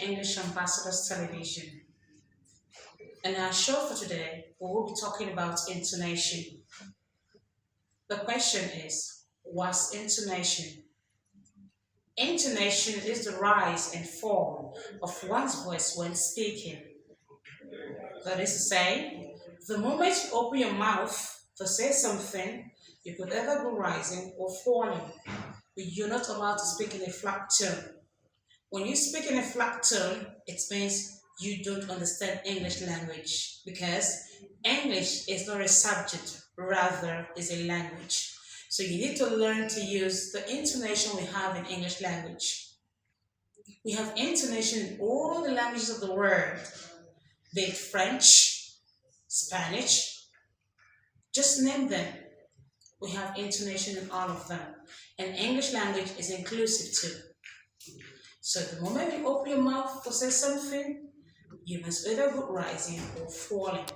English Ambassadors Television. In our show for today, we will be talking about intonation. The question is, what's intonation? Intonation is the rise and fall of one's voice when speaking. That is to say, the moment you open your mouth to say something, you could either go rising or falling, but you're not allowed to speak in a flat tone. When you speak in a flat tone, it means you don't understand English language because English is not a subject, rather is a language. So you need to learn to use the intonation we have in English language. We have intonation in all the languages of the world, be it French, Spanish, just name them. We have intonation in all of them. And English language is inclusive too. So the moment you open your mouth to say something, you must either go rising or falling.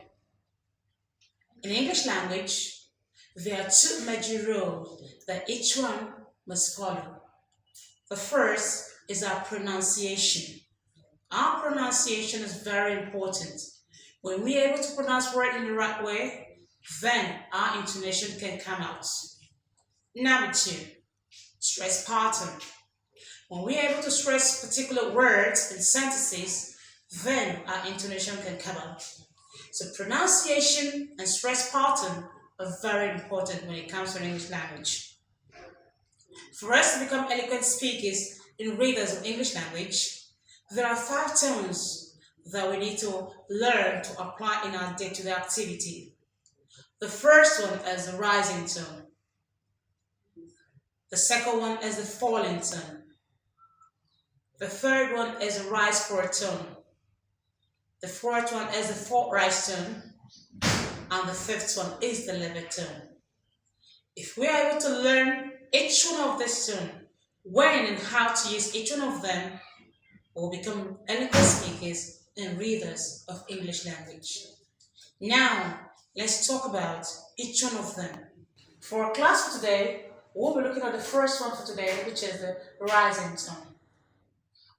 In English language, there are two major rules that each one must follow. The first is our pronunciation. Our pronunciation is very important. When we are able to pronounce words in the right way, then our intonation can come out. Number two, stress pattern. When we are able to stress particular words and sentences, then our intonation can come out. So pronunciation and stress pattern are very important when it comes to English language. For us to become eloquent speakers and readers of English language, there are 5 tones that we need to learn to apply in our day-to-day activity. The first one is the rising tone. The second one is the falling tone. The third one is a rise for a tone. The fourth one is the fourth rise tone. And the fifth one is the level tone. If we are able to learn each one of these tones, when and how to use each one of them, we'll become eloquent speakers and readers of English language. Now, let's talk about each one of them. For our class for today, we'll be looking at the first one for today, which is the rising tone.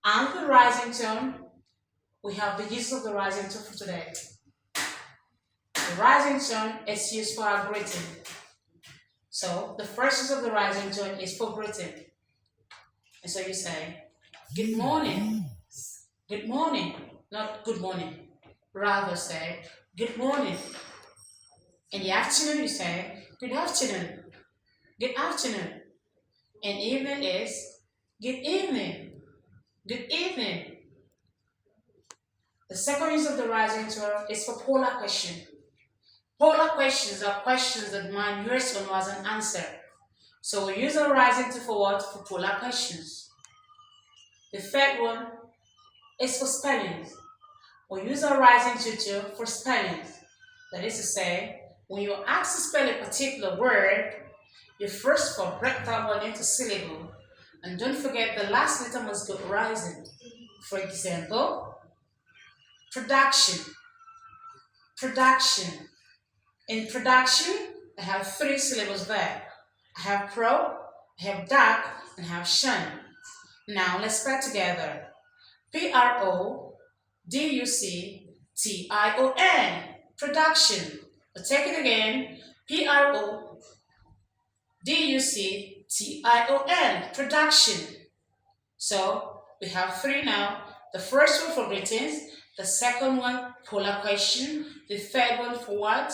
And the rising tone, we have the use of the rising tone for today. The rising tone is used for our greeting. So the first use of the rising tone is for greeting. And so you say, good morning. Good morning, not good morning. Rather say, good morning. In the afternoon, you say, good afternoon. Good afternoon. In evening is, good evening. Good evening. The second use of the rising tone is for polar question. Polar questions are questions that demand yes or no as an answer. So we use the rising tone for what? For polar questions. The third one is for spellings. We use our rising tone for spellings. That is to say, when you ask to spell a particular word, you first of all break that one into syllable. And don't forget the last letter must go rising. For example, production. Production. In production, I have 3 syllables there. I have pro, I have dark, and I have shun. Now let's spell together. Production. Production. I'll take it again. Production. Production. So we have 3 now. The first one for greetings, the second one polar question, the third one for what?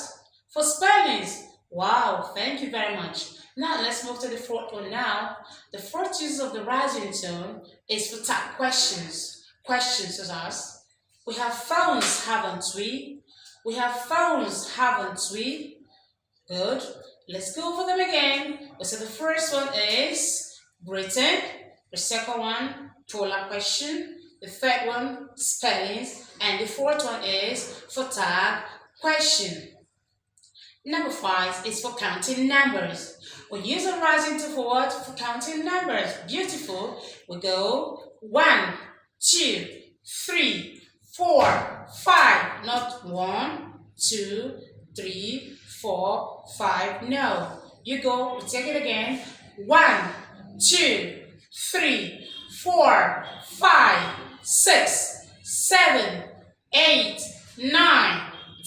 For spellings. Wow, thank you very much. Now let's move to the fourth one now. The fourth use of the rising tone is for tag questions. Questions to us. We have phones, haven't we? We have phones, haven't we? Good. Let's go over them again. So the first one is greeting. The second one, polar question. The third one, spellings. And the fourth one is for tag question. Number 5 is for counting numbers. We use a rising tone for what? For counting numbers. Beautiful. We go 1, 2, 3, 4, 5. Not 1, 2, 3, 4, 5. No. You go, we take it again. 1, 2, 3, 4, 5. 6, 7, 8, 9,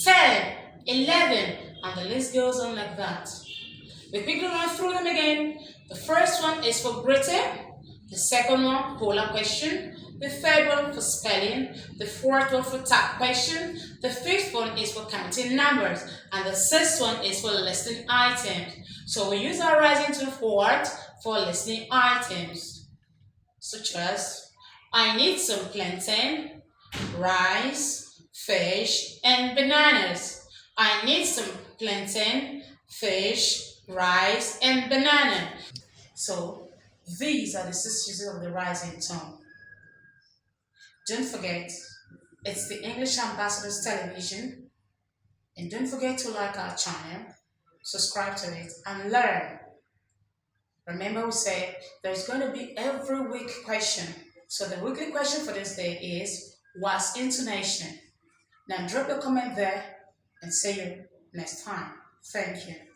10, 11, and the list goes on like that. We quickly run through them again. The first one is for Britain. The second one, polar question. The third one for spelling. The fourth one for tag question. The fifth one is for counting numbers. And the sixth one is for listing items. So we use our rising to forward for listing items, such as I need some plantain, rice, fish, and bananas. I need some plantain, fish, rice, and banana. So these are the 6 uses of the rising tone. Don't forget, it's the English Ambassadors Television. And don't forget to like our channel, subscribe to it, and learn. Remember, we said there's going to be every week question. So the weekly question for this day is, what's intonation? Now drop a comment there and see you next time. Thank you.